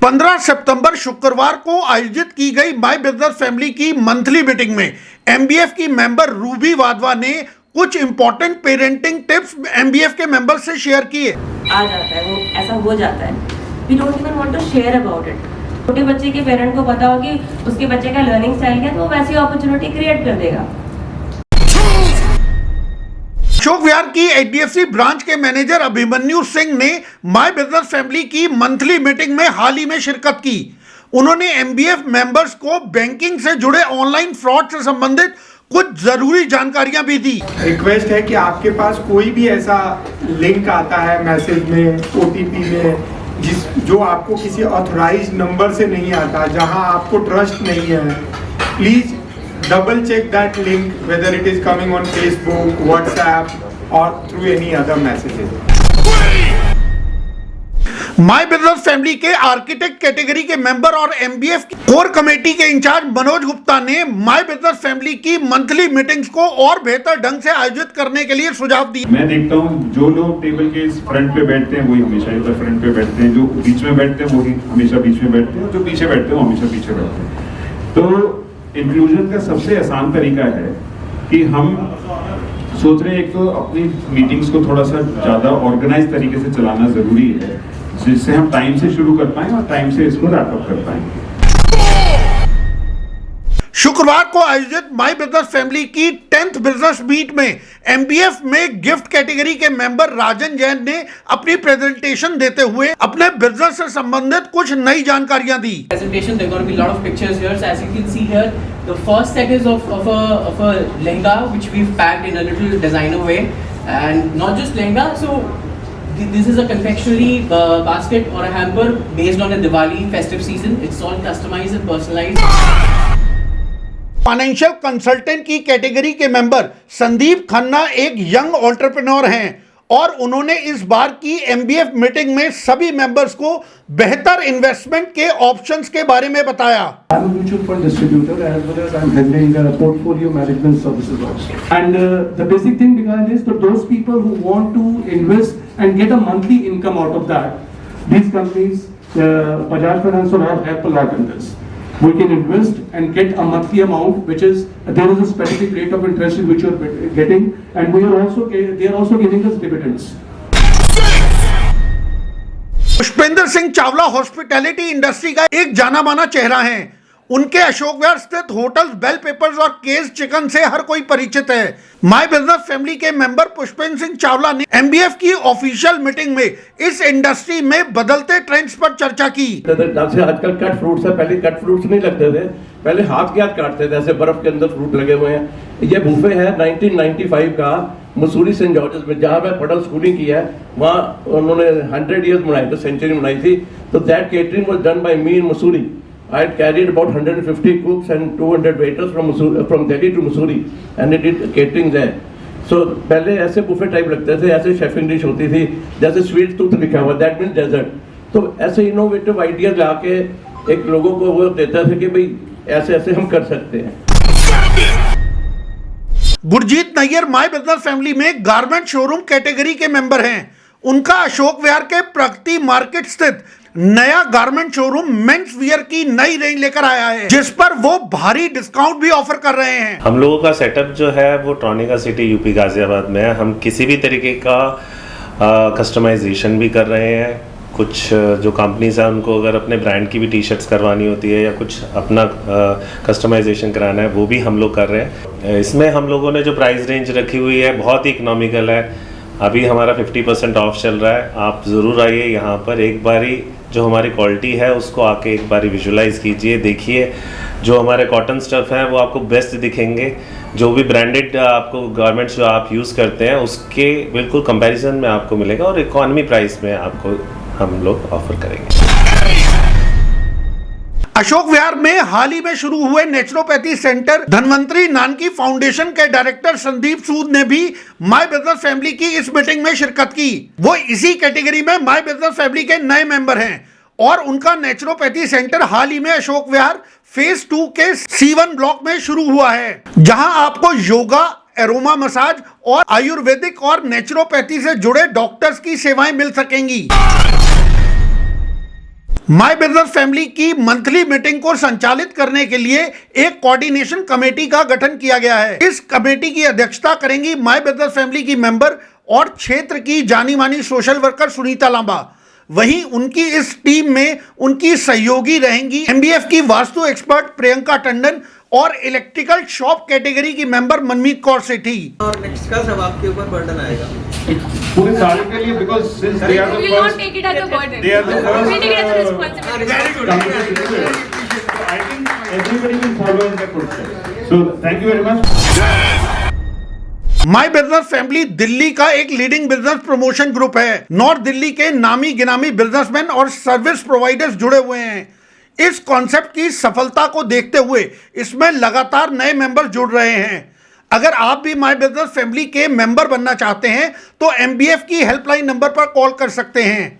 15 सितंबर शुक्रवार को आयोजित की गई माय बिजनेस फैमिली की मंथली मीटिंग में एमबीएफ की मेंबर रूबी वाधवा ने कुछ इंपॉर्टेंट पेरेंटिंग टिप्स एमबीएफ के मेंबर से शेयर किए। आ जाता है, वो ऐसा हो जाता है। We don't even want to share about it. छोटे बच्चे के पेरेंट को पता हो कि उसके बच्चे का लर्निंग स्टाइल क्या है, तो वो वैसी अपॉर्चुनिटी क्रिएट कर देगा। अशोक विहार की एचडीएफसी ब्रांच के मैनेजर अभिमन्यु सिंह ने माय बिजनेस फैमिली की मंथली मीटिंग में हाल ही में शिरकत की। उन्होंने एमबीएफ मेंबर्स को बैंकिंग से जुड़े ऑनलाइन फ्रॉड से संबंधित कुछ जरूरी जानकारियां भी दी। रिक्वेस्ट है कि आपके पास कोई भी ऐसा लिंक आता है मैसेज में, ओटीपी में, जो आपको किसी ऑथराइज्ड नंबर से नहीं आता, जहां आपको ट्रस्ट नहीं है, please double check that link whether it is coming on Facebook, WhatsApp or through any other messages. My business family के आर्किटेक्ट कैटेगरी के मेंबर और एमबीएफ की कोर कमेटी के इंचार्ज मनोज गुप्ता ने माय बिजनेस फैमिली की monthly meetings को और बेहतर ढंग से आयोजित करने के लिए सुझाव दिए। मैं देखता हूँ जो लोग टेबल के फ्रंट पे बैठते हैं वही हमेशा इधर फ्रंट पे बैठते हैं, जो बीच में बैठते हैं वही हमेशा बीच में बैठते हैं, जो पीछे बैठते हैं वो हमेशा पीछे बैठते हैं। तो इंक्लूजन का सबसे आसान तरीका है कि हम सोच रहे हैं एक तो अपनी मीटिंग्स को थोड़ा सा ज़्यादा ऑर्गेनाइज तरीके से चलाना ज़रूरी है, जिससे हम टाइम से शुरू कर पाएं और टाइम से इसको रैप अप कर पाएं। शुक्रवार को आयोजित माय बिजनेस फैमिली की 10th बिजनेस मीट में एमबीएफ में गिफ्ट कैटेगरी के मेंबर राजन जैन ने अपनी प्रेजेंटेशन देते हुए अपने बिजनेस से संबंधित कुछ नई जानकारियां दी। Presentation, there are going to be a lot of pictures here. So as you can see here, the first set is of a lehenga which we've packed in a little designer way, and not just lehenga. So this is a confectionery basket or a hamper based on a Diwali festive season. It's all customized and personalized. Financial consultant की category के member Sandeep Khanna एक young entrepreneur हैं और उन्होंने इस बार की MBF meeting में सभी मेंबर्स को बेहतर इन्वेस्टमेंट के ऑप्शंस के बारे में बताया। I'm a mutual fund distributor as well as I'm handling portfolio management services also. And the basic thing behind is that those people who want to invest and get a monthly income out of that, these companies, Bajaj Finance will help a lot in this. We can invest and get a monthly amount, which is there is a specific rate of interest in which you are getting, and they are also giving us dividends. Pushpendra Singh Chawla hospitality industry का एक जाना माना चेहरा है। उनके अशोक विहार स्थित hotels, bell peppers और cage chicken से हर कोई परिचित है। माय बिजनेस फैमिली के मेंबर पुष्पेंद्र सिंह चावला ने एमबीएफ की ऑफिशियल मीटिंग में इस इंडस्ट्री में बदलते ट्रेंड्स पर चर्चा की। जैसे आजकल कट फ्रूट्स है, पहले कट फ्रूट्स नहीं लगते थे, पहले हाथ के हाथ काटते थे, ऐसे बर्फ के अंदर फ्रूट लगे हुए हैं। ये बुफे है 1995 का मसूरी सेंट जॉर्जेस में, जहाँ मैं पढ़ा स्कूलिंग की है, वहाँ उन्होंने 100 ईयर्स मनाई थी, सेंचुरी मनाई थी। तो that catering was done by me in Mussoorie. I had carried about 150 cooks and 200 waiters from Delhi to Mussoorie, and I did catering there. So पहले ऐसे बुफे टाइप लगते थे, ऐसे शेफिंग डिश होती थी, जैसे स्वीट टूथ लिखा हुआ, दैट मीन्स डेजर्ट। तो ऐसे इनोवेटिव आइडियाज लाके एक लोगों को वो देता था कि भाई ऐसे ऐसे हम कर सकते हैं। Gurjeet Nayyar my business family में गारमेंट शोरूम कैटेगरी के मेंबर हैं। उनका अशोक विहार के प्रगति मार्केट स्थित नया गारमेंट शोरूम मेंस वियर की नई रेंज लेकर आया है, जिस पर वो भारी डिस्काउंट भी ऑफर कर रहे हैं। हम लोगों का सेटअप जो है वो ट्रॉनिका सिटी यूपी गाजियाबाद में है। हम किसी भी तरीके का कस्टमाइजेशन भी कर रहे हैं। कुछ जो कंपनीज हैं उनको अगर अपने ब्रांड की भी टी शर्ट्स करवानी होती है या कुछ अपना कस्टमाइजेशन कराना है, वो भी हम लोग कर रहे हैं। इसमें हम लोगों ने जो प्राइस रेंज रखी हुई है बहुत ही इकोनॉमिकल है। अभी हमारा 50% ऑफ चल रहा है। आप ज़रूर आइए यहाँ पर, एक बारी जो हमारी क्वालिटी है उसको आके एक बारी विजुलाइज कीजिए, देखिए। जो हमारे कॉटन स्टफ़ हैं वो आपको बेस्ट दिखेंगे। जो भी ब्रांडेड आपको गारमेंट्स जो आप यूज़ करते हैं उसके बिल्कुल कंपैरिजन में आपको मिलेगा और इकोनॉमी प्राइस में आपको हम लोग ऑफर करेंगे। अशोक विहार में हाल ही में शुरू हुए naturopathy centre Dhanvantari Nanaki foundation के डायरेक्टर संदीप सूद ने भी माय बिजनेस फैमिली की इस मीटिंग में शिरकत की। वो इसी कैटेगरी में माय बिजनेस फैमिली के नए मेंबर हैं और उनका नेचुरोपैथी सेंटर हाल ही में अशोक विहार फेज 2 के C1 ब्लॉक में शुरू हुआ है, जहां आपको योगा, एरोमा मसाज और आयुर्वेदिक और नेचुरोपैथी से जुड़े डॉक्टर्स की सेवाएं मिल सकेंगी। माय बिजनेस फैमिली की मंथली मीटिंग को संचालित करने के लिए एक कोऑर्डिनेशन कमेटी का गठन किया गया है। इस कमेटी की अध्यक्षता करेंगी माय बिजनेस फैमिली की मेंबर और क्षेत्र की जानी मानी सोशल वर्कर सुनीता लांबा। वहीं उनकी इस टीम में उनकी सहयोगी रहेंगी एमबीएफ की वास्तु एक्सपर्ट प्रियंका टंडन और इलेक्ट्रिकल शॉप कैटेगरी की मेंबर मनमीत कौर सेठी। और नेक्स्ट का सब आपके ऊपर बर्डन आएगा पूरे साल के लिए, because since they are the We won't first, take it as a burden. they are the first, We take it as a responsibility. Very good. I think everybody will follow in their footsteps. So thank you very much. My business family Delhi का एक leading business promotion group है। North Delhi के नामी गिनामी businessman और service providers जुड़े हुए हैं। इस कॉन्सेप्ट की सफलता को देखते हुए इसमें लगातार नए मेंबर जुड़ रहे हैं। अगर आप भी माय बिजनेस फैमिली के मेंबर बनना चाहते हैं तो एमबीएफ की हेल्पलाइन नंबर पर कॉल कर सकते हैं।